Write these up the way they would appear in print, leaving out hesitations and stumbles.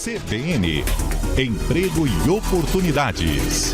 CBN, Emprego e Oportunidades.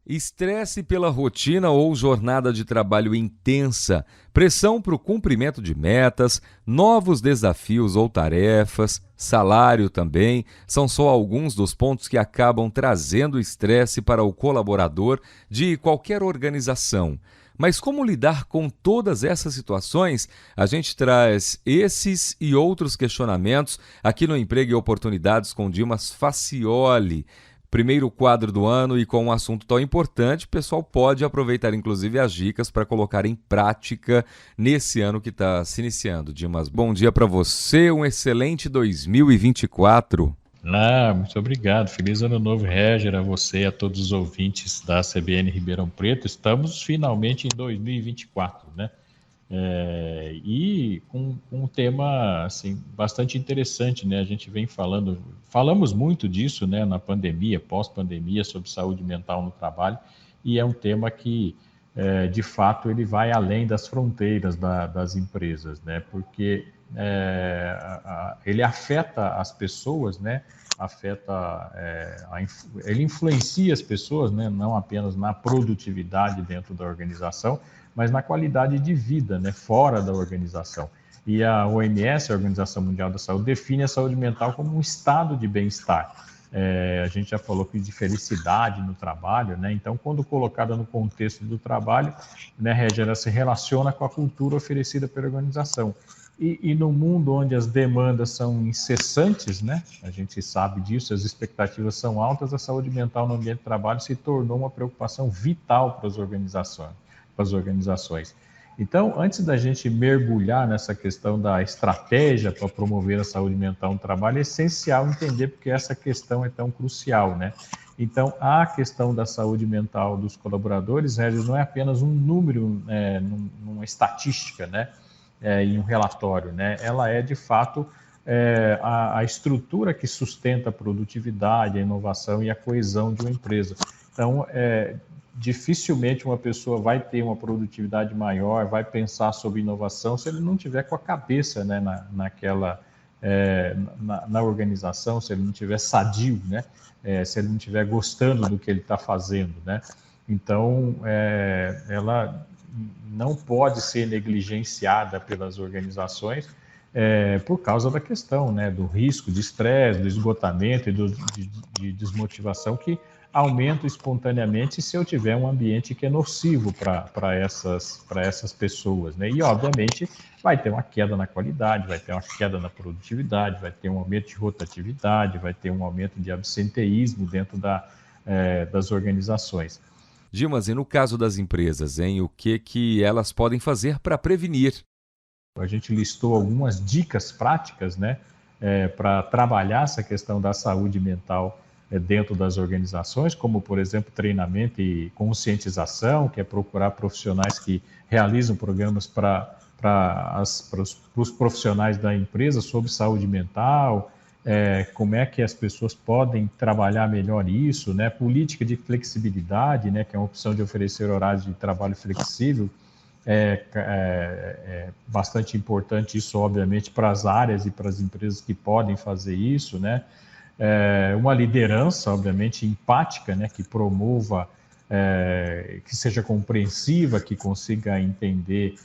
Estresse pela rotina ou jornada de trabalho intensa, pressão para o cumprimento de metas, novos desafios ou tarefas, salário também, são só alguns dos pontos que acabam trazendo estresse para o colaborador de qualquer organização. Mas como lidar com todas essas situações? A gente traz esses e outros questionamentos aqui no Emprego e Oportunidades com Dimas Facioli. Primeiro quadro do ano e com um assunto tão importante, o pessoal pode aproveitar inclusive as dicas para colocar em prática nesse ano que está se iniciando. Dimas, bom dia para você, um excelente 2024. Muito obrigado. Feliz Ano Novo, Réger, a você e a todos os ouvintes da CBN Ribeirão Preto. Estamos finalmente em 2024, né? E com um tema assim, bastante interessante, né? A gente vem falamos muito disso, né, na pandemia, pós-pandemia, sobre saúde mental no trabalho, e é um tema que, de fato, ele vai além das fronteiras das empresas, né? Porque ele afeta as pessoas, né? Ele influencia as pessoas, né? Não apenas na produtividade dentro da organização, mas na qualidade de vida, né, fora da organização. E a OMS, a Organização Mundial da Saúde, define a saúde mental como um estado de bem-estar. A gente já falou que de felicidade no trabalho, né? Então, quando colocada no contexto do trabalho, né, ela se relaciona com a cultura oferecida pela organização. E no mundo onde as demandas são incessantes, né, a gente sabe disso, as expectativas são altas, a saúde mental no ambiente de trabalho se tornou uma preocupação vital para as organizações. Então, antes da gente mergulhar nessa questão da estratégia para promover a saúde mental no trabalho, é essencial entender porque essa questão é tão crucial, né? Então, a questão da saúde mental dos colaboradores, não é apenas um número, numa estatística, né? Em um relatório, né? Ela é, de fato, a estrutura que sustenta a produtividade, a inovação e a coesão de uma empresa. Então, dificilmente uma pessoa vai ter uma produtividade maior, vai pensar sobre inovação se ele não tiver com a cabeça, né, na organização, se ele não tiver sadio, né, se ele não estiver gostando do que ele está fazendo, né. Então, ela não pode ser negligenciada pelas organizações por causa da questão, né, do risco de estresse, do esgotamento e de desmotivação que aumenta espontaneamente se eu tiver um ambiente que é nocivo para essas pessoas, né? E, obviamente, vai ter uma queda na qualidade, vai ter uma queda na produtividade, vai ter um aumento de rotatividade, vai ter um aumento de absenteísmo dentro das organizações. Dimas, e no caso das empresas, o que elas podem fazer para prevenir? A gente listou algumas dicas práticas, né, para trabalhar essa questão da saúde mental dentro das organizações, como, por exemplo, treinamento e conscientização, que é procurar profissionais que realizam programas para os profissionais da empresa sobre saúde mental, como é que as pessoas podem trabalhar melhor isso, né? Política de flexibilidade, né, que é uma opção de oferecer horários de trabalho flexível, é bastante importante isso, obviamente, para as áreas e para as empresas que podem fazer isso, né? Uma liderança, obviamente, empática, né, que promova, que seja compreensiva, que consiga entender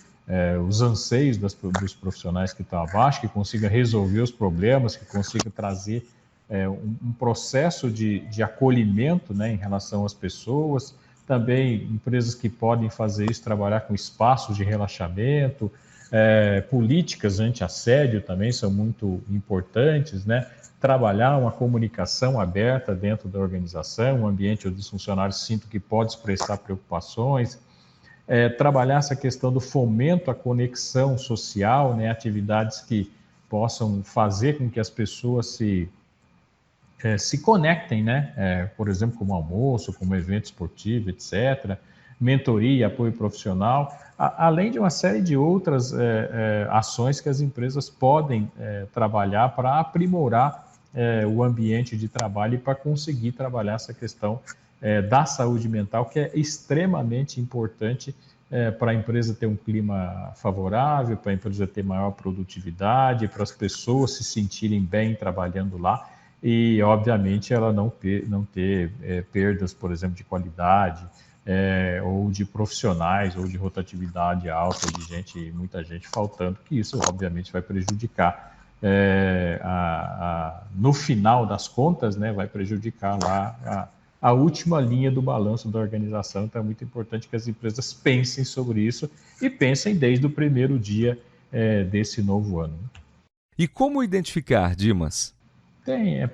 os anseios dos profissionais que estão abaixo, que consiga resolver os problemas, que consiga trazer um processo de acolhimento, né, em relação às pessoas. Também empresas que podem fazer isso, trabalhar com espaços de relaxamento, políticas anti-assédio também são muito importantes, né? Trabalhar uma comunicação aberta dentro da organização, um ambiente onde os funcionários sintam que podem expressar preocupações, trabalhar essa questão do fomento à conexão social, né? Atividades que possam fazer com que as pessoas se conectem, né? Por exemplo, como almoço, como evento esportivo, etc. Mentoria, apoio profissional, além de uma série de outras ações que as empresas podem trabalhar para aprimorar o ambiente de trabalho e para conseguir trabalhar essa questão da saúde mental, que é extremamente importante para a empresa ter um clima favorável, para a empresa ter maior produtividade, para as pessoas se sentirem bem trabalhando lá e, obviamente, ela não ter perdas, por exemplo, de qualidade, ou de profissionais, ou de rotatividade alta, de muita gente faltando, que isso, obviamente, vai prejudicar, no final das contas, né, vai prejudicar lá a última linha do balanço da organização. Então, é muito importante que as empresas pensem sobre isso e pensem desde o primeiro dia desse novo ano. E como identificar, Dimas?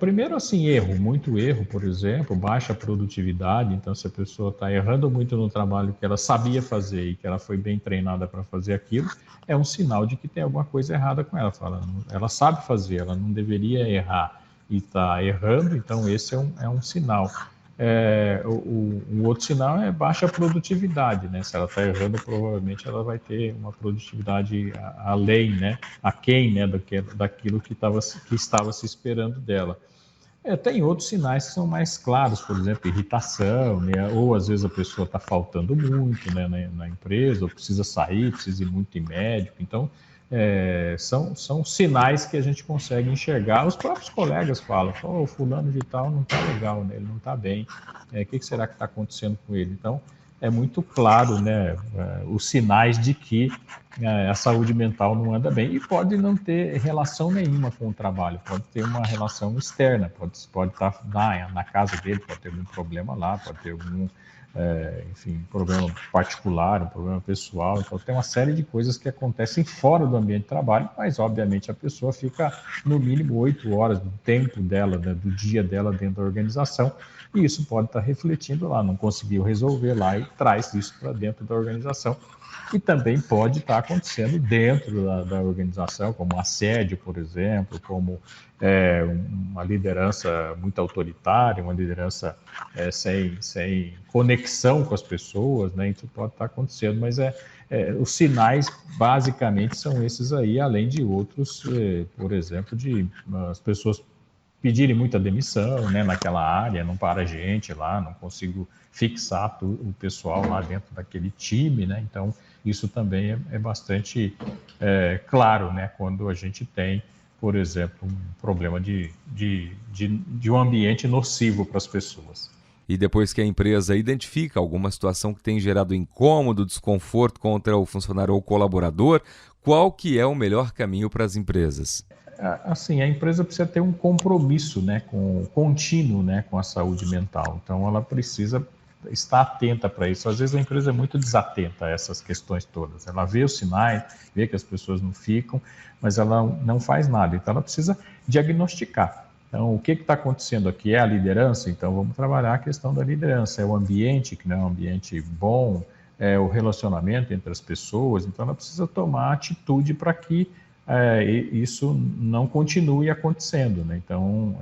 Primeiro, assim, muito erro, por exemplo, baixa produtividade. Então, se a pessoa está errando muito no trabalho que ela sabia fazer e que ela foi bem treinada para fazer aquilo, é um sinal de que tem alguma coisa errada com ela. Ela sabe fazer, ela não deveria errar e está errando, então esse é um sinal. O outro sinal é baixa produtividade, né? Se ela está errando, provavelmente ela vai ter uma produtividade além, né? Aquém, né? Daquilo que estava se esperando dela. Tem outros sinais que são mais claros, por exemplo, irritação, né? Ou às vezes a pessoa está faltando muito, né, na empresa, ou precisa sair, precisa ir muito em médico. Então, são sinais que a gente consegue enxergar. Os próprios colegas falam, o fulano de tal não está legal, né? Ele não está bem, o que será que está acontecendo com ele? Então, é muito claro, né, os sinais de que a saúde mental não anda bem, e pode não ter relação nenhuma com o trabalho, pode ter uma relação externa, pode estar na casa dele, pode ter algum problema lá, pode ter algum problema particular, um problema pessoal. Então, tem uma série de coisas que acontecem fora do ambiente de trabalho, mas, obviamente, a pessoa fica, no mínimo, 8 horas do tempo dela, né, do dia dela dentro da organização, e isso pode estar refletindo lá, não conseguiu resolver lá e traz isso para dentro da organização. E também pode estar acontecendo dentro da organização, como assédio, por exemplo, como uma liderança muito autoritária, uma liderança sem conexão com as pessoas, né? Isso pode estar acontecendo, mas os sinais basicamente são esses aí, além de outros, por exemplo, de as pessoas pedirem muita demissão, né, naquela área, não para gente lá, não consigo fixar o pessoal lá dentro daquele time, né? Então, isso também é bastante claro, né, quando a gente tem, por exemplo, um problema de um ambiente nocivo para as pessoas. E depois que a empresa identifica alguma situação que tem gerado incômodo, desconforto contra o funcionário ou colaborador, qual que é o melhor caminho para as empresas? Assim, a empresa precisa ter um compromisso, né, contínuo, né, com a saúde mental. Então, ela precisa estar atenta para isso. Às vezes a empresa é muito desatenta a essas questões todas. Ela vê os sinais, vê que as pessoas não ficam, mas ela não faz nada. Então, ela precisa diagnosticar. Então, o que está acontecendo aqui? É a liderança? Então, vamos trabalhar a questão da liderança. É o ambiente, que não é um ambiente bom, é o relacionamento entre as pessoas. Então, ela precisa tomar atitude para que isso não continue acontecendo, né? Então,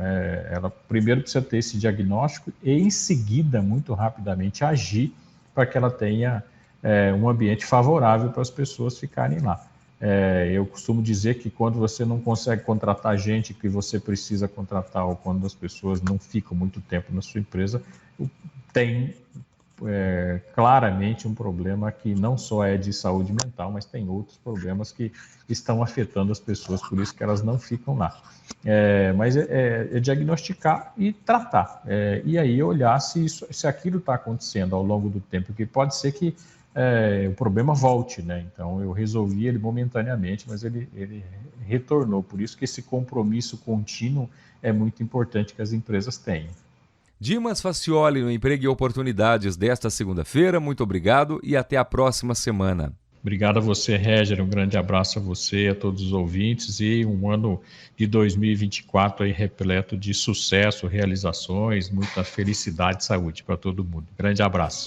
ela primeiro precisa ter esse diagnóstico e, em seguida, muito rapidamente, agir para que ela tenha um ambiente favorável para as pessoas ficarem lá. Eu costumo dizer que quando você não consegue contratar gente que você precisa contratar, ou quando as pessoas não ficam muito tempo na sua empresa, tem claramente um problema que não só é de saúde mental, mas tem outros problemas que estão afetando as pessoas, por isso que elas não ficam lá. Mas é diagnosticar e tratar, e aí olhar se aquilo está acontecendo ao longo do tempo, porque pode ser que o problema volte, né? Então, eu resolvi ele momentaneamente, mas ele retornou, por isso que esse compromisso contínuo é muito importante que as empresas tenham. Dimas Faccioli no Emprego e Oportunidades desta segunda-feira. Muito obrigado e até a próxima semana. Obrigado a você, Réger. Um grande abraço a você, a todos os ouvintes, e um ano de 2024 aí repleto de sucesso, realizações, muita felicidade e saúde para todo mundo. Grande abraço.